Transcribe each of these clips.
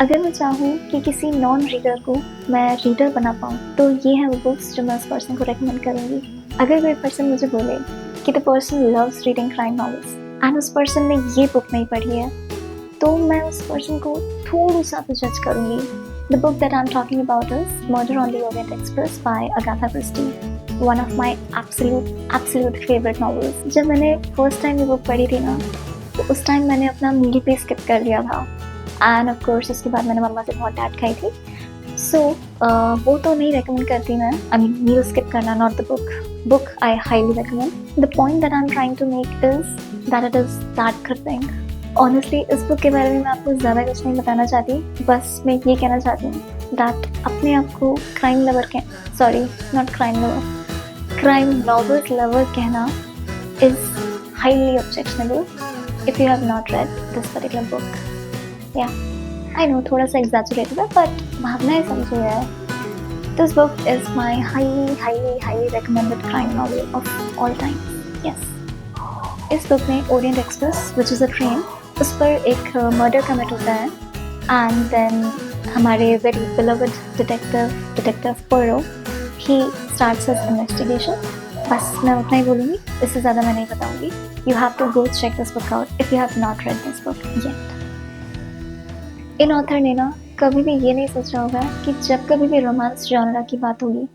अगर मैं चाहूँ कि किसी नॉन रीडर को मैं रीडर बना पाऊँ, तो ये है वो बुक्स जो मैं उस पर्सन को रेकमेंड करूँगी। अगर कोई पर्सन मुझे बोले कि the person loves reading crime novels and उस पर्सन ने ये बुक नहीं पढ़ी है, तो मैं उस पर्सन को थोड़ा सा तो जज करूँगी। The book that I am talking about is Murder on the Orient Express by Agatha Christie, one of my absolute favourite novels. जब मैंने फर्स्ट टाइम ये बुक पढ़ी थी ना, तो उस टाइम मैंने अपना मील भी स्किप कर लिया था एंड ऑफ कोर्स उसके बाद मैंने मम्मा से बहुत डांट खाई थी। सो वो तो नहीं रेकमेंड करती मैं, आई मीन मील स्किप करना, not the book I highly recommend. The point that I am trying to make is that it is that gripping. Honestly इस बुक के बारे में मैं आपको ज़्यादा कुछ नहीं बताना चाहती, बस मैं ये कहना चाहती हूँ दैट अपने आप को क्राइम नॉवेल्स लवर कहना is highly objectionable if you have not read this particular book. Yeah, I know थोड़ा सा exaggerated है, but भावनाएं समझो यार. This book is my highly recommended crime novel of all time. Yes. इस book में Orient Express, which is a train, उस पर एक murder commit होता है, and then हमारे very beloved detective Poirot, he starts his investigation. बस मैं उतना ही बोलूँगी, इससे ज़्यादा मैं नहीं बताऊँगी. You have to go check this book out if you have not read this book yet. In author ने ना कभी भी ये नहीं सोचा होगा कि जब कभी भी रोमांस जॉनरा की बात होगी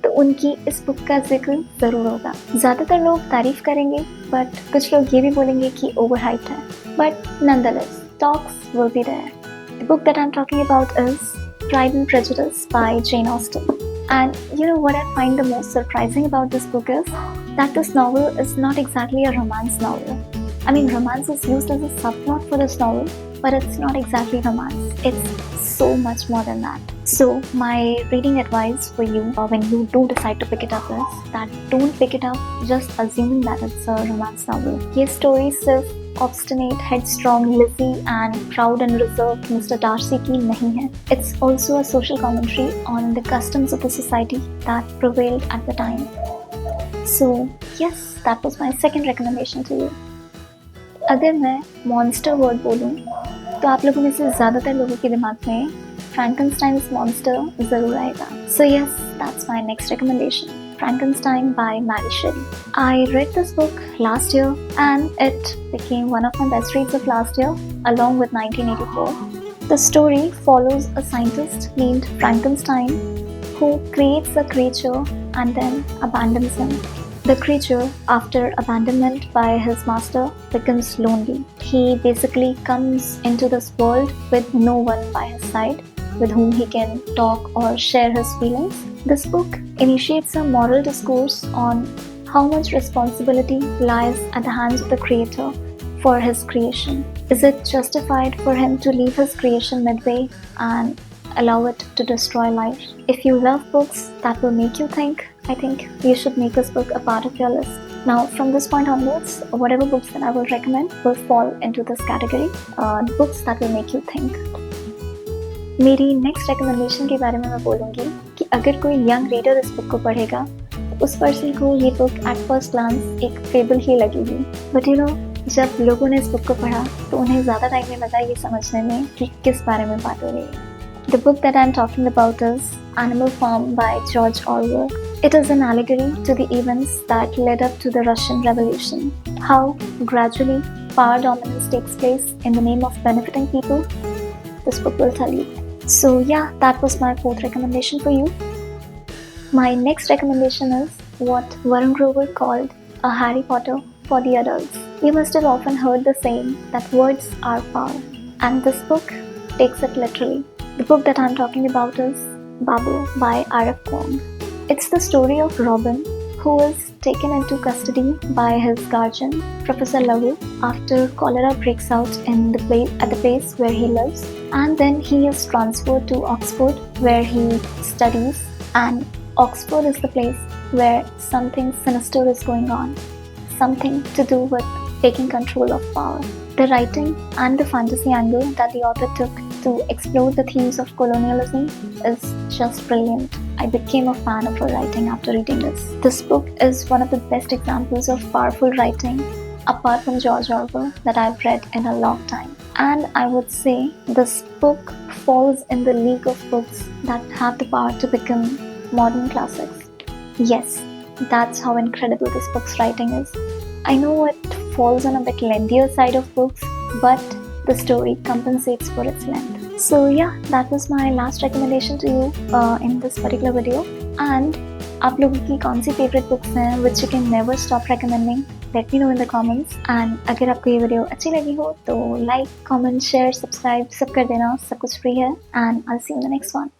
तो उनकी इस बुक का जिक्र ज़रूर होगा. ज़्यादातर लोग तारीफ करेंगे, बट कुछ लोग ये भी बोलेंगे कि ओवर हाइप्ड है. But nonetheless, talks will be there. The book that I'm talking about is Pride and Prejudice by Jane Austen. And you know what I find the most surprising about this book is that this novel is not exactly a romance novel. I mean, romance is used as a subplot for this novel, but it's not exactly romance. It's so much more than that. So my reading advice for you when you do decide to pick it up is that don't pick it up just assuming that it's a romance novel. ये story सिर्फ obstinate, headstrong Lizzie and proud and reserved Mr. Darcy की नहीं है. It's also a social commentary on the customs of the society that prevailed at the time. So yes, that was my second recommendation to you. अगर मैं monster word बोलूँ तो आप लोगों में से ज़्यादातर लोगों के दिमाग में Frankenstein's monster ज़रूर आएगा. So yes, that's my next recommendation. Frankenstein by Mary Shelley. I read this book last year and it became one of my best reads of last year along with 1984. The story follows a scientist named Frankenstein who creates a creature and then abandons him. The creature, after abandonment by his master, becomes lonely. He basically comes into this world with no one by his side with whom he can talk or share his feelings. This book initiates a moral discourse on how much responsibility lies at the hands of the creator for his creation. Is it justified for him to leave his creation midway and allow it to destroy life? If you love books that will make you think, I think you should make this book a part of your list. Now, from this point onwards, whatever books that I will recommend will fall into this category, books that will make you think. मेरी next recommendation के बारे में मैं बोलूँगी कि अगर कोई young reader इस बुक को पढ़ेगा तो उस पर्सन को ये बुक एट फर्स्ट ग्लांस एक फेबल ही लगेगी. बट यू नो, जब लोगों ने इस बुक को पढ़ा तो उन्हें ज़्यादा टाइम नहीं लगा ये समझने में कि किस बारे में बात हो रही है. The book that I am talking about is Animal Farm by George Orwell. It is an allegory to the events that led up to the Russian Revolution. How gradually power dominance takes place in the name of benefiting people. This book will tell you. So yeah, that was my fourth recommendation for you. My next recommendation is what Varun Grover called a Harry Potter for the adults. You must have often heard the saying that words are power, and this book takes it literally. The book that I'm talking about is Babu by R.F. Kuang. It's the story of Robin, who is taken into custody by his guardian, Professor Lavu, after cholera breaks out at the place where he lives, and then he is transferred to Oxford where he studies, and Oxford is the place where something sinister is going on, something to do with taking control of power. The writing and the fantasy angle that the author took to explore the themes of colonialism is just brilliant. I became a fan of her writing after reading this. This book is one of the best examples of powerful writing, apart from George Orwell, that I've read in a long time. And I would say this book falls in the league of books that have the power to become modern classics. Yes, that's how incredible this book's writing is. I know it falls on a bit lengthier side of books, but the story compensates for its length. So yeah, that was my last recommendation to you in this particular video. And आप लोगों की कौन सी favourite books हैं which you can never stop recommending? Let me know in the comments. And अगर आपको ये video अच्छी लगी हो तो लाइक, कमेंट, शेयर, सब्सक्राइब सब कर देना, सब कुछ फ्री है. And I'll see you in the next one.